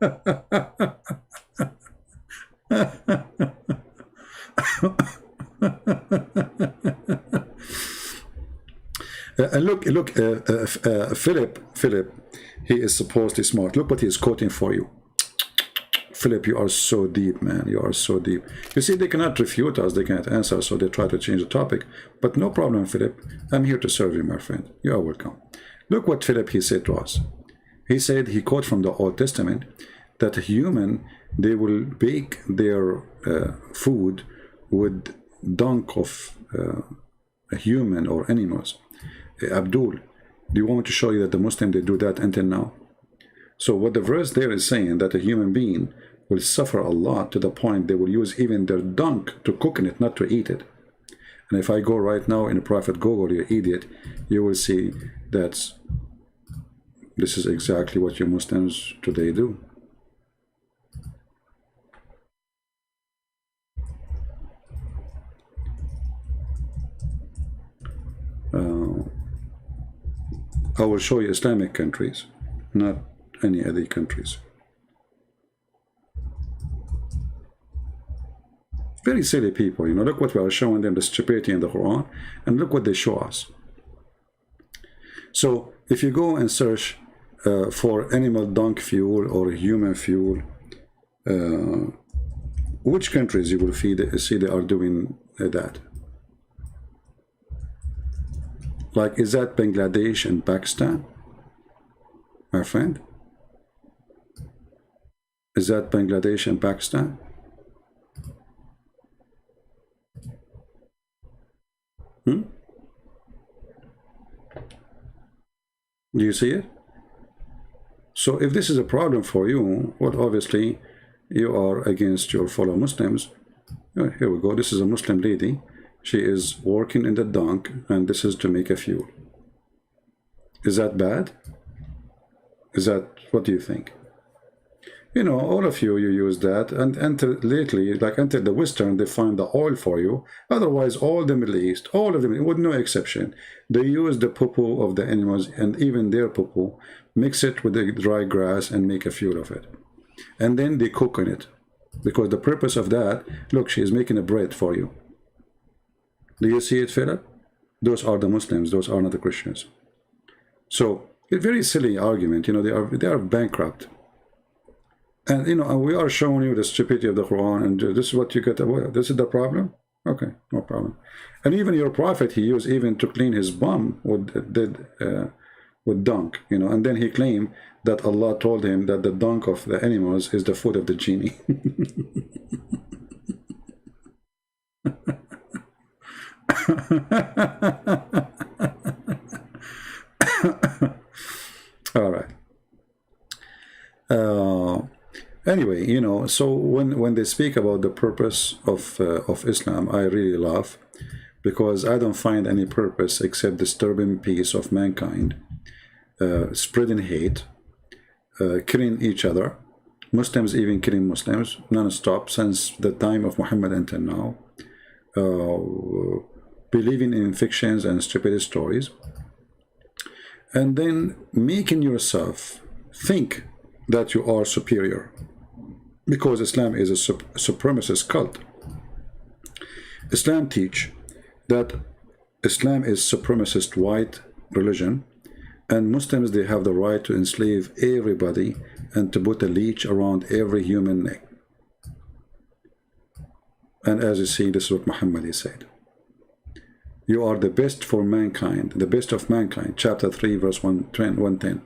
and look, Philip, he is supposedly smart. Look what he is quoting for you. Philip, you are so deep, man. You are so deep. You see, they cannot refute us. They cannot answer, so they try to change the topic. But no problem, Philip. I'm here to serve you, my friend. You are welcome. Look what Philip, he said to us. He said, he quote from the Old Testament, that a human, they will bake their food with dung of a human or animals. Abdul, do you want me to show you that the Muslim, they do that until now? So what the verse there is saying, that a human being will suffer a lot to the point they will use even their dung to cook in it, not to eat it. And if I go right now in a private Google, you idiot, you will see that this is exactly what you Muslims today do. I will show you Islamic countries, not any other countries. Very silly people, you know. Look what we are showing them, the stupidity in the Quran, and look what they show us. So if you go and search for animal dung fuel or human fuel, which countries you will see they are doing that? Like, is that Bangladesh and Pakistan, my friend? Is that Bangladesh and Pakistan? Do you see it? So if this is a problem for you, well, obviously you are against your fellow Muslims. Here we go. This is a Muslim lady. She is working in the dunk, and this is to make a fuel. Is that bad? Is that, what do you think? You know, all of you use that, and until lately, like until the Western, they find the oil for you. Otherwise, all the Middle East, all of them, with no exception, they use the poo-poo of the animals, and even their poo-poo, mix it with the dry grass and make a fuel of it. And then they cook on it. Because the purpose of that, look, she is making a bread for you. Do you see it, Philip? Those are the Muslims, those are not the Christians. So, a very silly argument, you know, they are bankrupt. And, you know, we are showing you the stupidity of the Quran, and this is what you get. This is the problem? Okay, no problem. And even your prophet, he used even to clean his bum with dung, you know, and then he claimed that Allah told him that the dung of the animals is the food of the genie. All right. Anyway, you know, so when they speak about the purpose of Islam, I really laugh, because I don't find any purpose except disturbing peace of mankind, spreading hate, killing each other, Muslims even killing Muslims non-stop since the time of Muhammad until now, believing in fictions and stupid stories, and then making yourself think that you are superior, because Islam is a supremacist cult. Islam teach that Islam is supremacist white religion, and Muslims, they have the right to enslave everybody and to put a leash around every human neck. And as you see, this is what Muhammad said. You are the best for mankind, the best of mankind. Chapter 3, verse 110.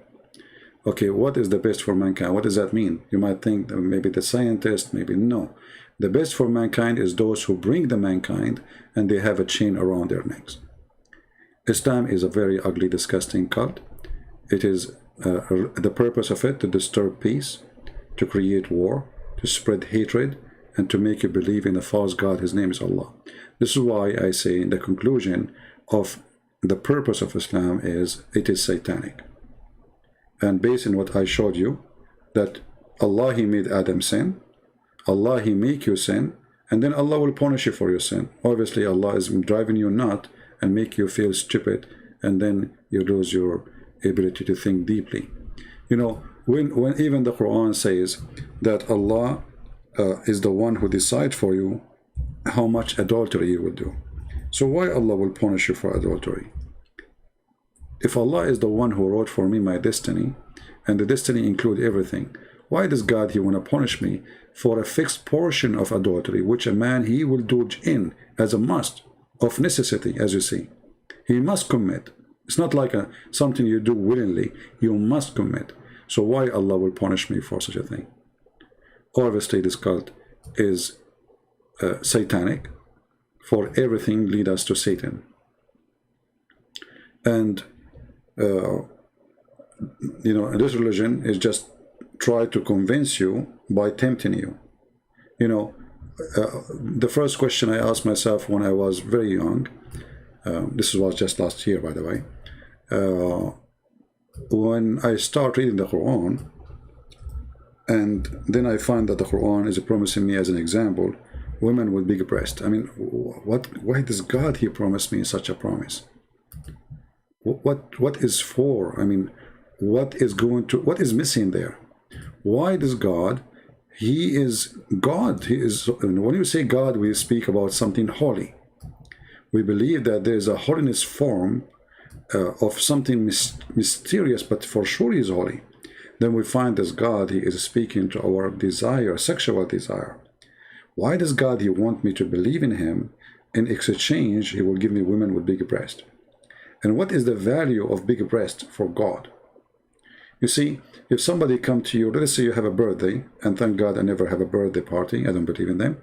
Okay, what is the best for mankind? What does that mean? You might think that maybe the scientist, maybe no. The best for mankind is those who bring the mankind and they have a chain around their necks. Islam is a very ugly, disgusting cult. It is the purpose of it to disturb peace, to create war, to spread hatred, and to make you believe in a false God. His name is Allah. This is why I say in the conclusion of the purpose of Islam is it is satanic. And based on what I showed you, that Allah, He made Adam sin, Allah, He make you sin, and then Allah will punish you for your sin. Obviously, Allah is driving you nut and make you feel stupid, and then you lose your ability to think deeply. You know, when even the Quran says that Allah is the one who decides for you how much adultery you will do. So why Allah will punish you for adultery? If Allah is the one who wrote for me my destiny, and the destiny include everything, why does God, He want to punish me for a fixed portion of adultery, which a man, he will do in as a must, of necessity, as you see. He must commit. It's not like something you do willingly. You must commit. So why Allah will punish me for such a thing? Obviously, this cult is satanic, for everything lead us to Satan. And you know, this religion is just try to convince you by tempting you. You know, the first question I asked myself when I was very young, this was just last year, by the way, when I start reading the Quran, and then I find that the Quran is promising me as an example women with big breasts. I mean, why does God, He promised me such a promise? What is for? I mean, what is missing there? Why does God, He is God. He is, when you say God, we speak about something holy. We believe that there is a holiness form of something mysterious, but for sure He is holy. Then we find as God, He is speaking to our desire, sexual desire. Why does God, He want me to believe in Him? In exchange, He will give me women with big breasts. And what is the value of big breast for God? You see, if somebody come to you, let's say you have a birthday, and thank God I never have a birthday party, I don't believe in them.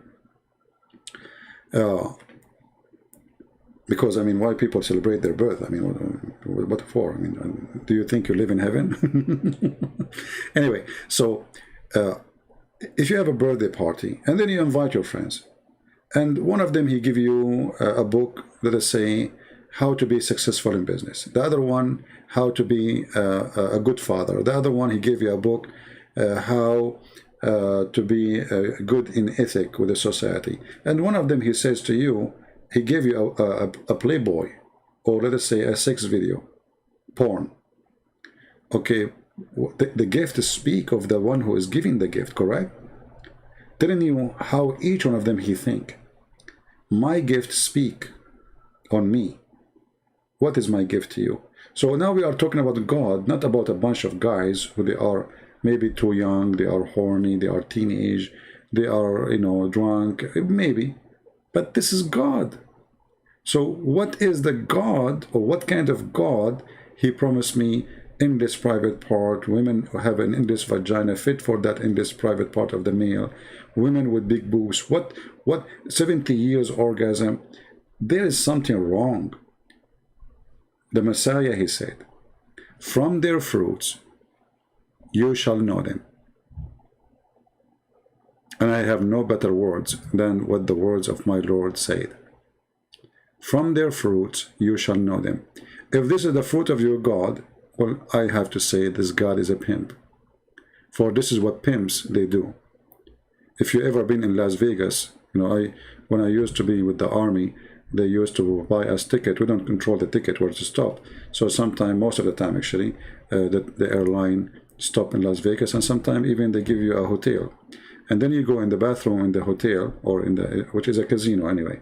Because, I mean, why people celebrate their birth? I mean, what for? I mean, do you think you live in heaven? Anyway, so if you have a birthday party and then you invite your friends, and one of them he give you a book, let us say, how to be successful in business. The other one, how to be a good father. The other one, he gave you a book, how to be good in ethic with the society. And one of them, he says to you, he gave you a Playboy, or let us say a sex video, porn. Okay, the gift speak of the one who is giving the gift, correct? Telling you how each one of them he think. My gift speak on me. What is my gift to you? So now we are talking about God, not about a bunch of guys who they are maybe too young, they are horny, they are teenage, they are, you know, drunk, maybe. But this is God. So what is the God, or what kind of God he promised me in this private part? Women have an in this vagina fit for that in this private part of the male. Women with big boobs. What 70 years orgasm? There is something wrong. The Messiah, he said, from their fruits you shall know them. And I have no better words than what the words of my Lord said. From their fruits you shall know them. If this is the fruit of your God, well, I have to say this God is a pimp. For this is what pimps, they do. If you ever been in Las Vegas, you know, when I used to be with the army, they used to buy us ticket. We don't control the ticket where to stop. So sometime, most of the time actually, the airline stop in Las Vegas, and sometimes even they give you a hotel. And then you go in the bathroom in the hotel, or in the, which is a casino anyway.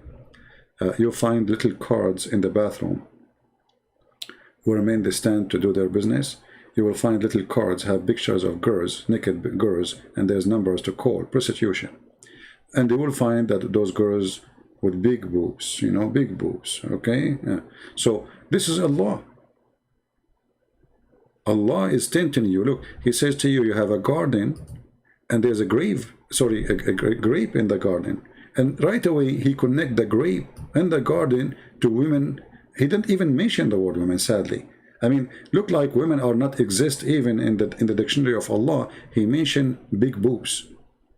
You'll find little cards in the bathroom where men they stand to do their business. You will find little cards have pictures of girls, naked girls, and there's numbers to call, prostitution. And you will find that those girls with big boobs, you know, big boobs, okay? Yeah. So this is Allah. Allah is tempting you. Look, he says to you, you have a garden, and there's a grape in the garden. And right away, he connect the grape and the garden to women. He didn't even mention the word women, sadly. I mean, look like women are not exist even in the dictionary of Allah. He mentioned big boobs.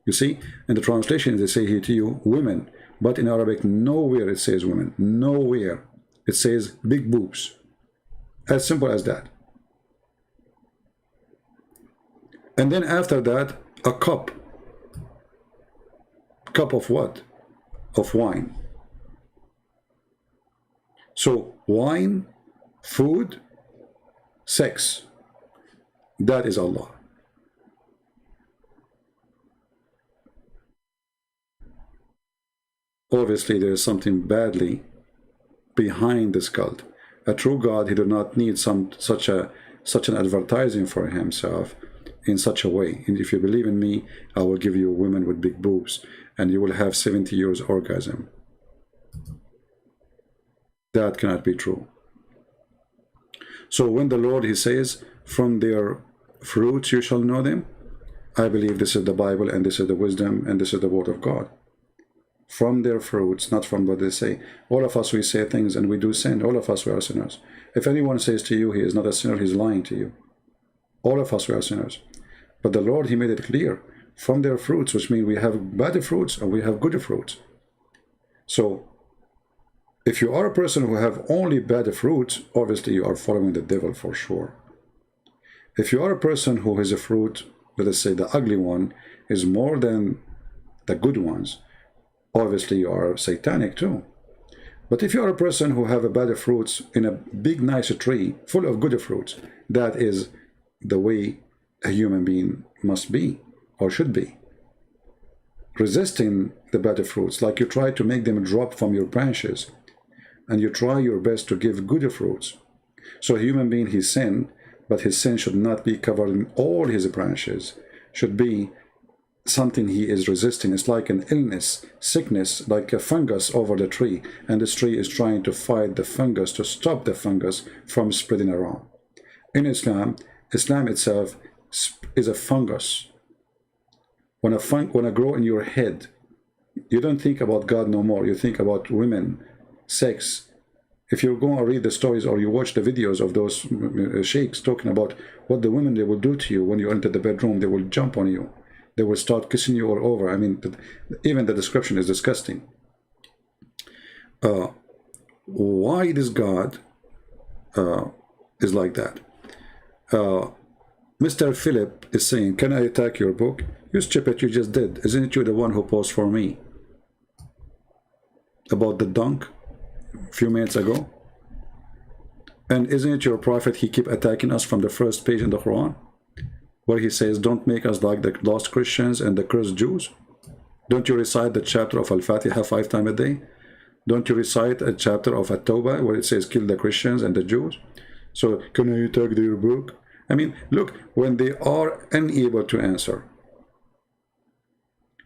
You see, in the translation, they say here to you, women. But in Arabic, nowhere it says women. Nowhere. It says big boobs. As simple as that. And then after that, a cup. Cup of what? Of wine. So wine, food, sex. That is Allah. Obviously, there is something badly behind this cult. A true God, he do not need such an advertising for himself in such a way. And if you believe in me, I will give you women with big boobs, and you will have 70 years orgasm. That cannot be true. So when the Lord, he says, from their fruits you shall know them, I believe this is the Bible, and this is the wisdom, and this is the word of God. From their fruits, not from what they say. All of us, we say things and we do sin. All of us, we are sinners. If anyone says to you he is not a sinner, he's lying to you. All of us, we are sinners. But the Lord, he made it clear. From their fruits, which means we have bad fruits and we have good fruits. So, if you are a person who have only bad fruits, obviously you are following the devil for sure. If you are a person who has a fruit, let us say the ugly one, is more than the good ones, obviously you are satanic too. But if you are a person who have a bad fruits in a big nice tree full of good fruits, that is the way a human being must be or should be. Resisting the bad fruits, like you try to make them drop from your branches, and you try your best to give good fruits. So a human being, he sinned, but his sin should not be covered in all his branches, should be something he is resisting. It's like an illness, sickness, like a fungus over the tree, and this tree is trying to fight the fungus, to stop the fungus from spreading around. In Islam, Islam itself is a fungus. When a grow in your head, you don't think about God no more. You think about women, sex, If you go and read the stories or you watch the videos of those sheikhs talking about what the women they will do to you when you enter the bedroom, they will jump on you. They will start kissing you all over. I mean, even the description is disgusting. Why this God is like that? Mr. Philip is saying, can I attack your book? You stupid, you just did. Isn't it you the one who posed for me about the dunk a few minutes ago? And isn't it your prophet, he keep attacking us from the first page in the Quran, where he says, don't make us like the lost Christians and the cursed Jews? Don't you recite the chapter of Al-Fatiha 5 times a day? Don't you recite a chapter of At-Tawbah where it says, kill the Christians and the Jews? So, can I attack their book? I mean, look, when they are unable to answer,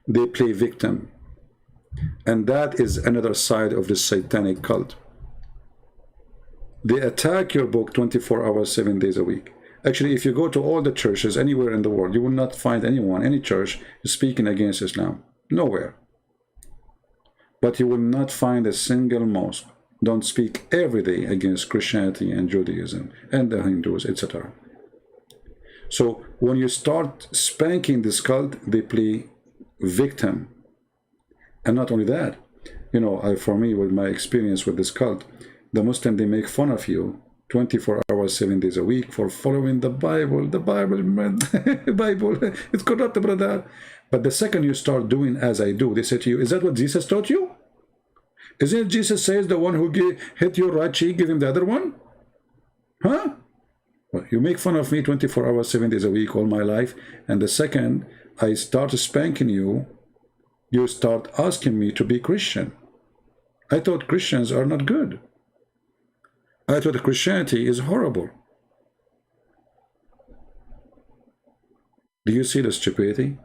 they play victim. And that is another side of the satanic cult. They attack your book 24 hours, 7 days a week. Actually, if you go to all the churches anywhere in the world, you will not find anyone, any church, speaking against Islam. Nowhere. But you will not find a single mosque don't speak every day against Christianity and Judaism and the Hindus, etc. So when you start spanking this cult, they play victim. And not only that, you know, for me, with my experience with this cult, the Muslim, they make fun of you 24 hours, 7 days a week for following the Bible. The Bible, man, Bible, it's corrupt, brother. But the second you start doing as I do, they say to you, is that what Jesus taught you? Isn't it Jesus says the one who hit your right cheek, give him the other one? Huh? Well, you make fun of me 24 hours, 7 days a week, all my life. And the second I start spanking you, you start asking me to be Christian. I thought Christians are not good. I thought Christianity is horrible. Do you see the stupidity?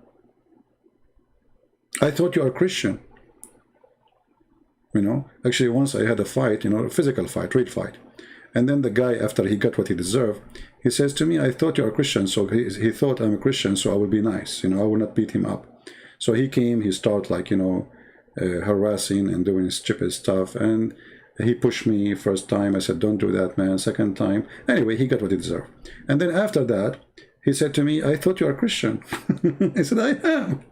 I thought you are Christian. You know, actually once I had a fight, you know, a physical fight, real fight. And then the guy, after he got what he deserved, he says to me, I thought you are a Christian. So he thought I'm a Christian, so I will be nice. You know, I will not beat him up. So he came, he started like, you know, harassing and doing stupid stuff. And he pushed me first time. I said, don't do that, man. Second time. Anyway, he got what he deserved. And then after that, he said to me, I thought you are a Christian. I said, I am.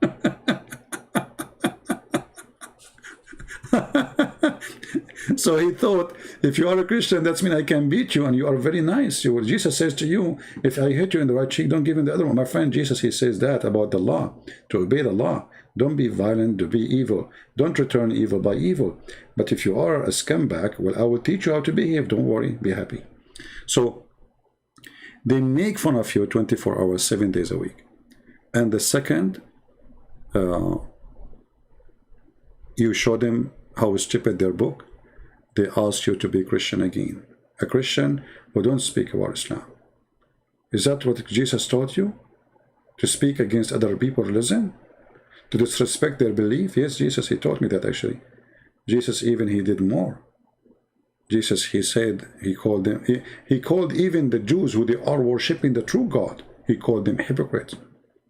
So he thought, if you are a Christian, that means I can beat you and you are very nice. Jesus says to you, if I hit you in the right cheek, don't give him the other one. My friend, Jesus, he says that about the law, to obey the law. Don't be violent, to be evil. Don't return evil by evil. But if you are a scumbag, well, I will teach you how to behave. Don't worry, be happy. So they make fun of you 24 hours, 7 days a week. And the second, you show them how stupid their book, they ask you to be Christian again. A Christian who don't speak about Islam. Is that what Jesus taught you? To speak against other people's religion? To disrespect their belief? Yes, Jesus, he taught me that actually. Jesus even, he did more. Jesus, he said, he called them, he called even the Jews who they are worshipping the true God, he called them hypocrites.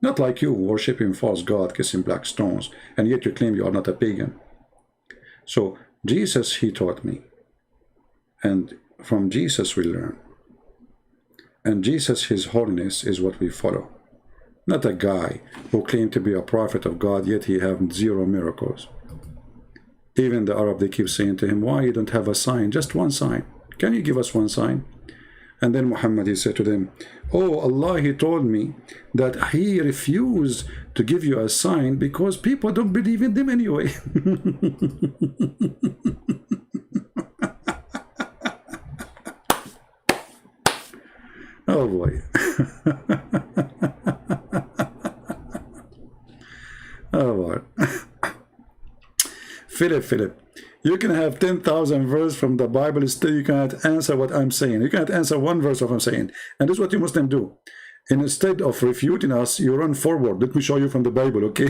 Not like you, worshipping false God, kissing black stones, and yet you claim you are not a pagan. So Jesus, he taught me. And from Jesus we learn. And Jesus, his holiness, is what we follow. Not a guy who claimed to be a prophet of God, yet he have 0 miracles. Even the Arab, they keep saying to him, why you don't have a sign? Just one sign. Can you give us one sign? And then Muhammad, he said to them, oh, Allah, he told me that he refused to give you a sign because people don't believe in them anyway. Oh boy. Oh boy. Philip, you can have 10,000 verses from the Bible, still you cannot answer what I'm saying. You cannot answer one verse of what I'm saying. And this is what you Muslims do. And instead of refuting us, you run forward. Let me show you from the Bible, okay?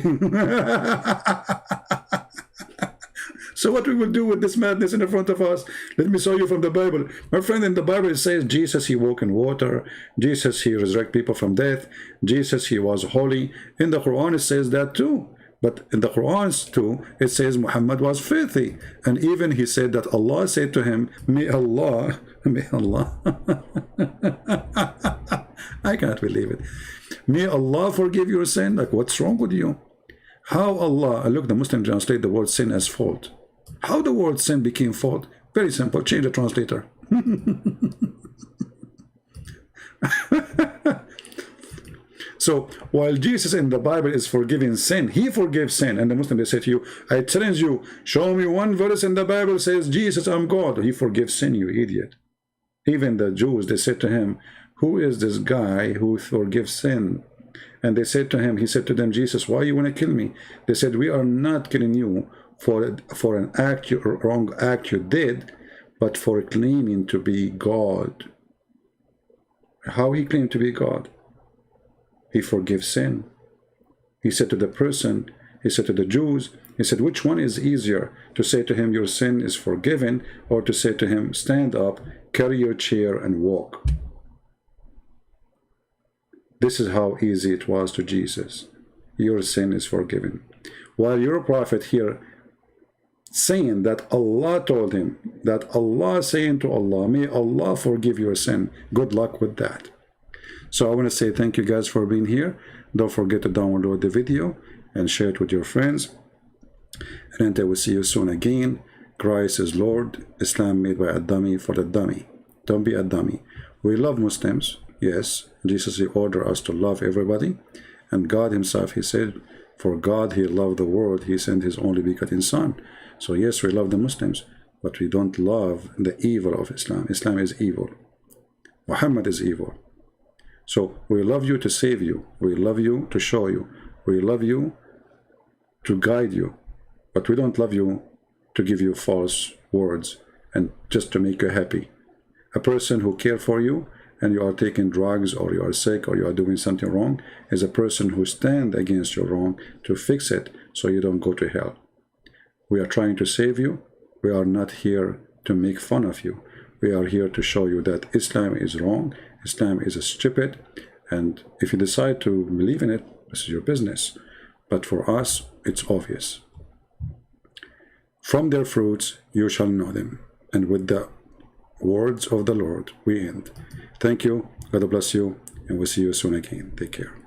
So what we will do with this madness in the front of us? Let me show you from the Bible. My friend, in the Bible it says Jesus, he walked in water. Jesus, he resurrected people from death. Jesus, he was holy. In the Quran it says that too. But in the Quran too, it says Muhammad was filthy. And even he said that Allah said to him, may Allah, I can't believe it. May Allah forgive your sin. Like, what's wrong with you? How Allah, look, the Muslim translate the word sin as fault. How the word sin became fault? Very simple, change the translator. So while Jesus in the Bible is forgiving sin, he forgives sin. And the Muslim, they say to you, I challenge you, show me one verse in the Bible says, Jesus, I'm God. He forgives sin, you idiot. Even the Jews, they said to him, who is this guy who forgives sin? And they said to him, he said to them, Jesus, why you want to kill me? They said, we are not killing you for an act, wrong act you did, but for claiming to be God. How he claimed to be God? He forgives sin. He said to the person, he said to the Jews, he said, which one is easier, to say to him, your sin is forgiven, or to say to him, stand up, carry your chair and walk? This is how easy it was to Jesus. Your sin is forgiven. While your prophet here saying that Allah told him, that Allah saying to Allah, may Allah forgive your sin. Good luck with that. So I want to say thank you guys for being here. Don't forget to download the video and share it with your friends. And until we see you soon again, Christ is Lord, Islam made by a dummy for the dummy. Don't be a dummy. We love Muslims. Yes, Jesus, he ordered us to love everybody. And God himself, he said, for God, he loved the world. He sent his only begotten son. So yes, we love the Muslims, but we don't love the evil of Islam. Islam is evil. Muhammad is evil. So we love you to save you. We love you to show you. We love you to guide you. But we don't love you to give you false words and just to make you happy. A person who cares for you and you are taking drugs or you are sick or you are doing something wrong is a person who stands against your wrong to fix it so you don't go to hell. We are trying to save you. We are not here to make fun of you. We are here to show you that Islam is wrong. Islam is stupid. And if you decide to believe in it, this is your business. But for us, it's obvious. From their fruits, you shall know them. And with the words of the Lord, we end. Thank you. God bless you. And we'll see you soon again. Take care.